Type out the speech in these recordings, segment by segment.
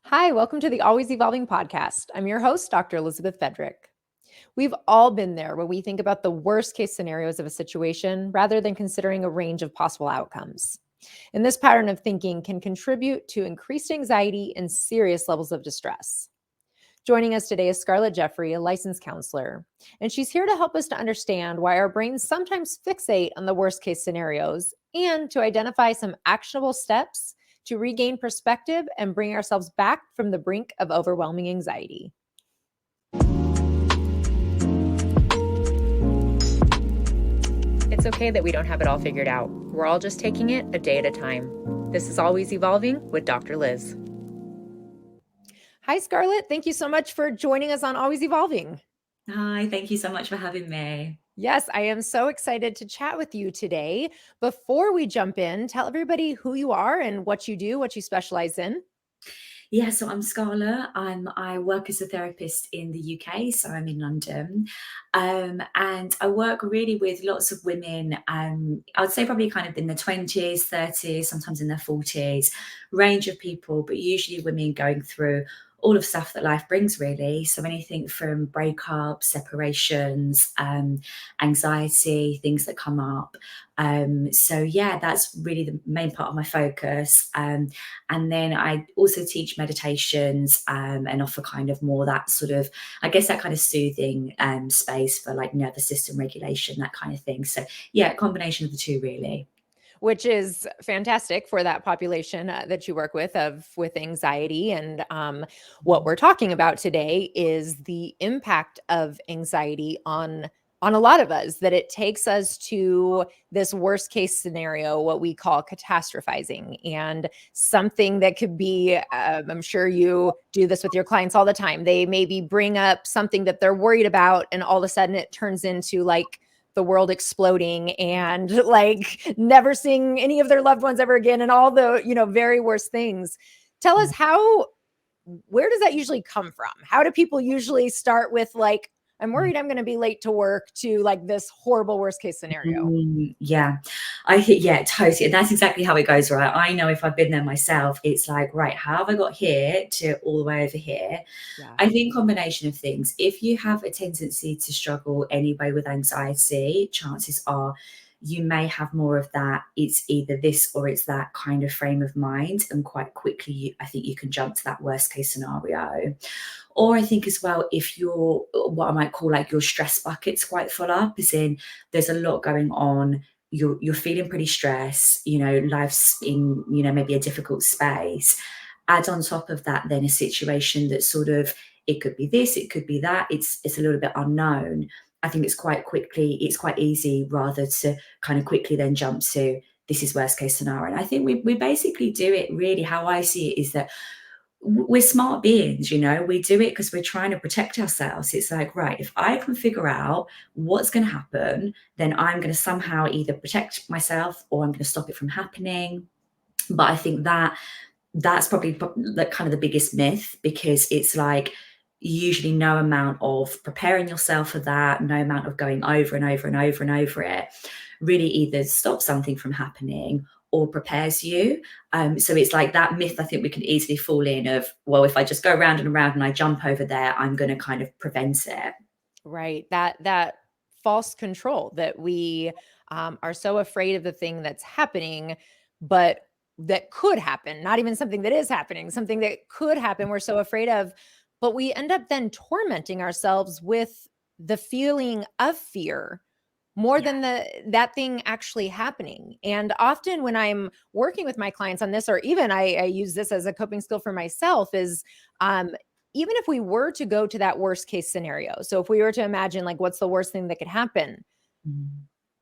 Hi, welcome to the Always Evolving podcast. I'm your host, Dr. Elizabeth Fedrick. We've all been there when we think about the worst case scenarios of a situation rather than considering a range of possible outcomes. And this pattern of thinking can contribute to increased anxiety and serious levels of distress. Joining us today is Scarlett Jeffrey, a licensed counselor, and she's here to help us to understand why our brains sometimes fixate on the worst case scenarios and to identify some actionable steps to regain perspective and bring ourselves back from the brink of overwhelming anxiety. It's okay that we don't have it all figured out. We're all just taking it a day at a time. This is Always Evolving with Dr. Liz. Hi, Scarlett. Thank you so much for joining us on Always Evolving. Hi, thank you so much for having me. Yes, I am so excited to chat with you today. Before we jump in, tell everybody who you are and what you do, what you specialize in. Yeah, so I'm Scarlett. I work as a therapist in the UK, so I'm in London, and I work really with lots of women. I'd say probably kind of in the 20s, 30s, sometimes in their 40s, range of people, but usually women going through all of stuff that life brings, really. So anything from breakups, separations, anxiety, things that come up. So yeah, that's really the main part of my focus. And then I also teach meditations and offer kind of more that sort of, I guess, that kind of soothing space for like nervous system regulation, that kind of thing. So yeah, a combination of the two, really. Which is fantastic for that population that you work with anxiety. And what we're talking about today is the impact of anxiety on a lot of us, that it takes us to this worst case scenario, what we call catastrophizing, and something that could be, I'm sure you do this with your clients all the time. They maybe bring up something that they're worried about, and all of a sudden it turns into like the world exploding and like never seeing any of their loved ones ever again and all the, very worst things. Tell us where does that usually come from? How do people usually start with like, I'm worried I'm going to be late to work, to like this horrible worst case scenario? Yeah, I think, yeah, totally. And that's exactly how it goes, right? I know if I've been there myself, it's like, right, how have I got here to all the way over here? Yeah. I think combination of things. If you have a tendency to struggle anyway with anxiety, chances are you may have more of that. It's either this or it's that kind of frame of mind. And quite quickly, I think you can jump to that worst case scenario. Or I think as well, if you're what I might call like your stress bucket's quite full up, as in there's a lot going on, you're feeling pretty stressed, life's in, maybe a difficult space. Add on top of that, then a situation that sort of, it could be this, it could be that, it's a little bit unknown. I think it's quite easy rather to kind of quickly then jump to this is worst case scenario. And I think we basically do it really, how I see it is that we're smart beings, we do it because we're trying to protect ourselves. It's like, right, if I can figure out what's going to happen, then I'm going to somehow either protect myself or I'm going to stop it from happening. But I think that's probably the kind of the biggest myth, because it's like usually no amount of preparing yourself for that, no amount of going over and over and over and over it really either stops something from happening or prepares you. So it's like that myth I think we can easily fall in of, well, if I just go round and around and I jump over there, I'm going to kind of prevent it. Right. That false control that we are so afraid of the thing that's happening, but that could happen, not even something that is happening, something that could happen, we're so afraid of, but we end up then tormenting ourselves with the feeling of fear more Yeah. than that thing actually happening. And often when I'm working with my clients on this, or even I use this as a coping skill for myself, is um, even if we were to go to that worst case scenario, so if we were to imagine like what's the worst thing that could happen, Mm.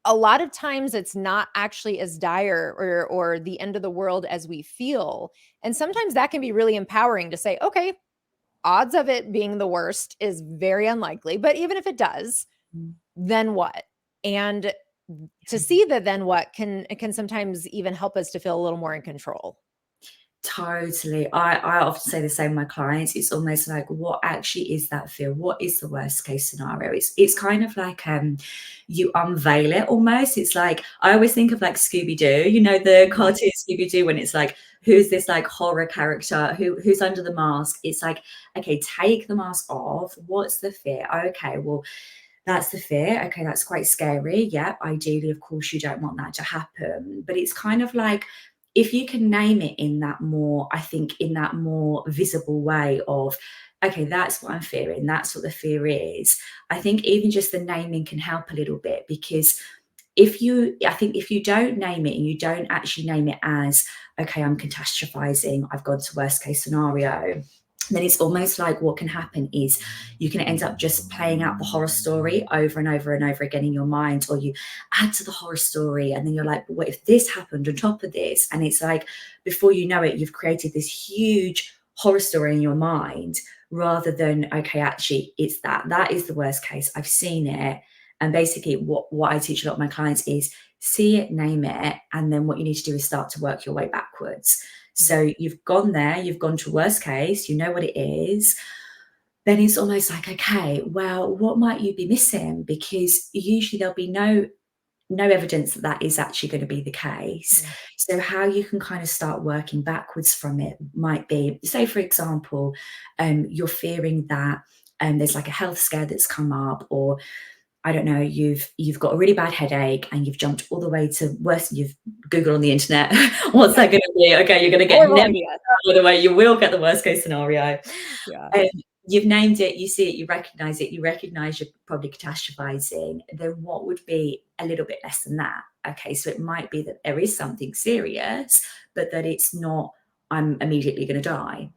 a lot of times it's not actually as dire or the end of the world as we feel. And sometimes that can be really empowering to say, okay, odds of it being the worst is very unlikely, but even if it does, Mm. then what? And to Yeah. see the then what can sometimes even help us to feel a little more in control. Totally. I often say the same with my clients. It's almost like, what actually is that fear? What is the worst case scenario? It's kind of like you unveil it almost. It's like, I always think of like Scooby-Doo, you know, the cartoon Scooby-Doo, when it's like, who's this like horror character? Who's under the mask? It's like, okay, take the mask off. What's the fear? Okay, well, that's the fear. Okay, that's quite scary. Yeah, ideally, of course, you don't want that to happen. But it's kind of like, if you can name it in that more, I think, in that more visible way of, okay, that's what I'm fearing. That's what the fear is. I think even just the naming can help a little bit, because I think if you don't name it and you don't actually name it as, okay, I'm catastrophizing, I've gone to worst case scenario, then it's almost like what can happen is you can end up just playing out the horror story over and over and over again in your mind, or you add to the horror story and then you're like, but what if this happened on top of this? And it's like, before you know it, you've created this huge horror story in your mind, rather than, okay, actually it's that is the worst case, I've seen it. And basically what I teach a lot of my clients is, see it, name it, and then what you need to do is start to work your way backwards. So you've gone there, you've gone to worst case, you know what it is. Then it's almost like, okay, well, what might you be missing? Because usually there'll be no evidence that that is actually going to be the case. So how you can kind of start working backwards from it might be, say, for example, you're fearing that there's like a health scare that's come up, or I don't know, you've got a really bad headache and you've jumped all the way to worse. You've Googled on the internet, what's that going to be? Okay, you're going to get never all the way. You will get the worst case scenario. You've named it, you see it, you recognize it, you recognize you're probably catastrophizing. Then what would be a little bit less than that? Okay, so it might be that there is something serious, but that it's not, I'm immediately going to die.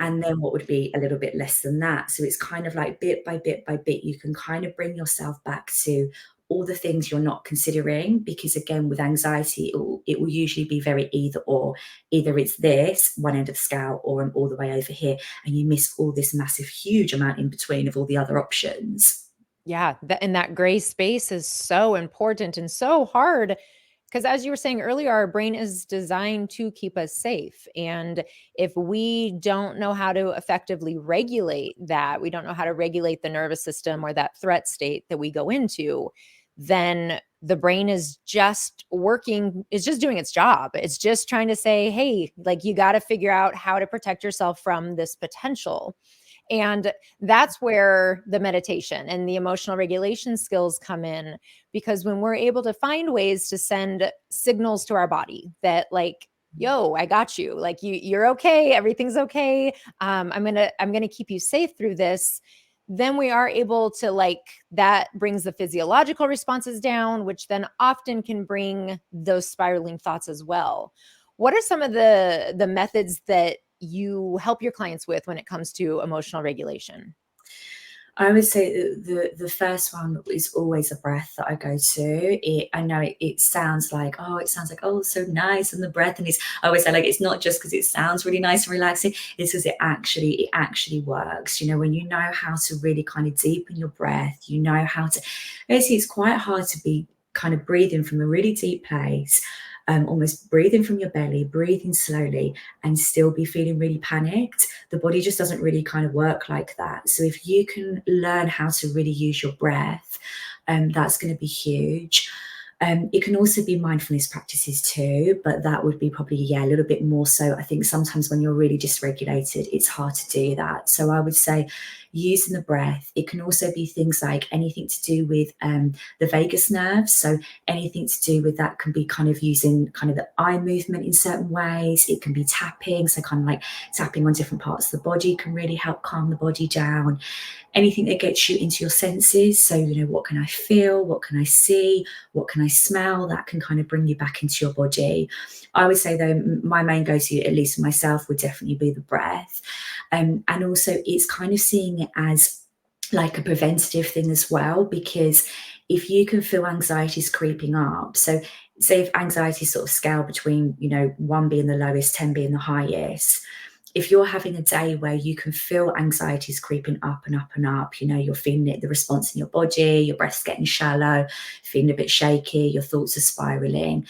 And then what would be a little bit less than that? So it's kind of like bit by bit by bit, you can kind of bring yourself back to all the things you're not considering. Because again, with anxiety, it will usually be very either or. Either it's this one end of the scale, or I'm all the way over here, and you miss all this massive, huge amount in between of all the other options. Yeah, and that gray space is so important and so hard, because as you were saying earlier, our brain is designed to keep us safe. And if we don't know how to effectively regulate that, we don't know how to regulate the nervous system or that threat state that we go into, then the brain is just doing its job. It's just trying to say, hey, like, you got to figure out how to protect yourself from this potential. And that's where the meditation and the emotional regulation skills come in, because when we're able to find ways to send signals to our body that, like, yo, I got you, like, you're okay, everything's okay, I'm gonna keep you safe through this, then we are able to, like, that brings the physiological responses down, which then often can bring those spiraling thoughts as well. What are some of the methods that you help your clients with when it comes to emotional regulation? I would say the first one is always a breath that I go to. I know it sounds like, oh, so nice, and the breath, and I always say, like, it's not just because it sounds really nice and relaxing, it's because it actually works. You know, when you know how to really kind of deepen your breath, you know how to, basically, it's quite hard to be kind of breathing from a really deep place, almost breathing from your belly, breathing slowly, and still be feeling really panicked. The body just doesn't really kind of work like that. So if you can learn how to really use your breath, that's going to be huge. It can also be mindfulness practices too, but that would be probably, a little bit more so. I think sometimes when you're really dysregulated, it's hard to do that. So I would say using the breath. It can also be things like anything to do with the vagus nerve. So anything to do with that can be kind of using kind of the eye movement in certain ways. It can be tapping. So kind of like tapping on different parts of the body can really help calm the body down. Anything that gets you into your senses. So, you know, what can I feel? What can I see? What can I smell? That can kind of bring you back into your body. I would say, though, my main go-to, at least for myself, would definitely be the breath. And also it's kind of seeing it as like a preventative thing as well, because if you can feel anxieties creeping up, so say if anxiety sort of scale between, 1 being the lowest, 10 being the highest, if you're having a day where you can feel anxieties creeping up and up and up, you're feeling it, the response in your body, your breath's getting shallow, feeling a bit shaky, your thoughts are spiraling,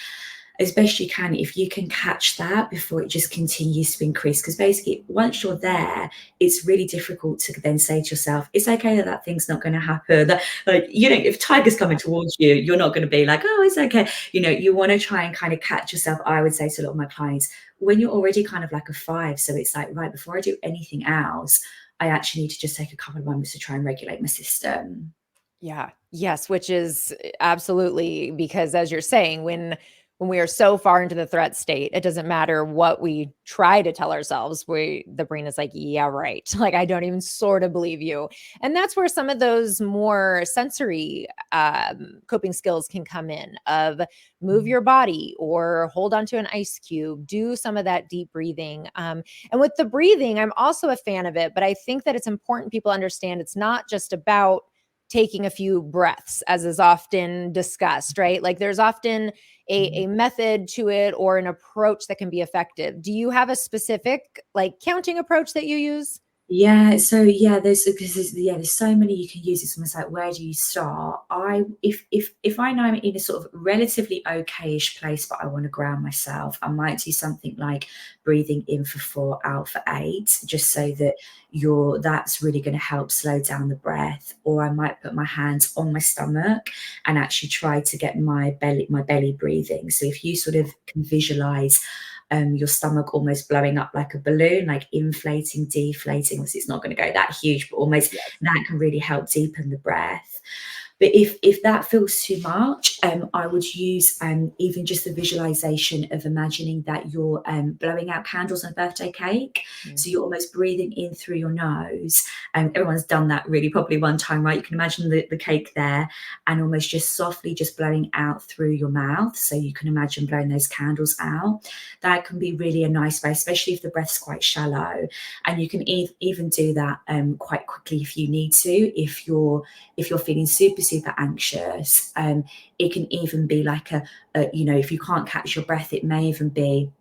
as best you can, if you can catch that before it just continues to increase. Because basically, once you're there, it's really difficult to then say to yourself, it's okay that that thing's not going to happen. That, like, you know, if tiger's coming towards you, you're not going to be like, oh, it's okay. You know, you want to try and kind of catch yourself. I would say to a lot of my clients, when you're already kind of like a 5, so it's like, right, before I do anything else, I actually need to just take a couple of moments to try and regulate my system. Yeah. Yes, which is absolutely, because as you're saying, when we are so far into the threat state, it doesn't matter what we try to tell ourselves. The brain is like, yeah, right. Like, I don't even sort of believe you. And that's where some of those more sensory coping skills can come in, of move your body or hold onto an ice cube, do some of that deep breathing. And with the breathing, I'm also a fan of it, but I think that it's important people understand it's not just about taking a few breaths, as is often discussed, right? Like, there's often a method to it or an approach that can be effective. Do you have a specific like counting approach that you use? Yeah, so yeah, there's so many you can use. It's almost like, where do you start? If I know I'm in a sort of relatively okayish place, but I want to ground myself, I might do something like breathing in for 4, out for 8, just so that that's really going to help slow down the breath. Or I might put my hands on my stomach and actually try to get my belly breathing. So if you sort of can visualize your stomach almost blowing up like a balloon, like inflating, deflating. Obviously, it's not going to go that huge, but almost Yes. that can really help deepen the breath. But if that feels too much, I would use even just the visualization of imagining that you're blowing out candles on a birthday cake. Mm. So you're almost breathing in through your nose. Everyone's done that really probably one time, right? You can imagine the cake there and almost just softly just blowing out through your mouth. So you can imagine blowing those candles out. That can be really a nice way, especially if the breath's quite shallow. And you can even do that quite quickly if you need to. If you're feeling super anxious, it can even be like if you can't catch your breath, it may even be,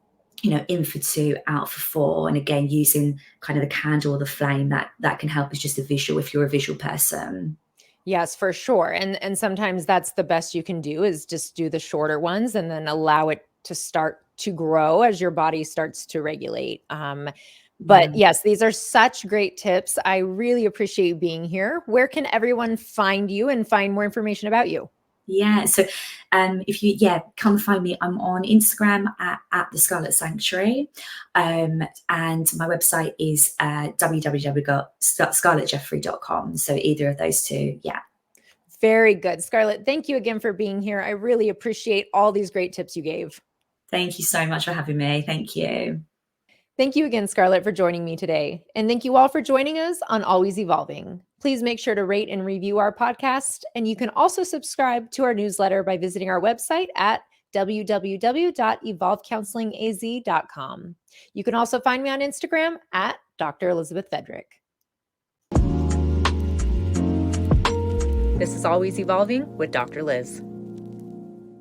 in for 2, out for 4. And again, using kind of the candle or the flame, that can help as just a visual if you're a visual person. Yes, for sure. And sometimes that's the best you can do, is just do the shorter ones and then allow it to start to grow as your body starts to regulate. Yeah. But yes, these are such great tips. I really appreciate you being here. Where can everyone find you and find more information about you? Yeah. So if you come find me, I'm on Instagram at the Scarlett Sanctuary. And my website is www.scarlettjeffrey.com. So either of those two, yeah. Very good. Scarlett, thank you again for being here. I really appreciate all these great tips you gave. Thank you so much for having me. Thank you. Thank you again, Scarlett, for joining me today. And thank you all for joining us on Always Evolving. Please make sure to rate and review our podcast. And you can also subscribe to our newsletter by visiting our website at www.evolvecounselingaz.com. You can also find me on Instagram at Dr. Elizabeth Fedrick. This is Always Evolving with Dr. Liz.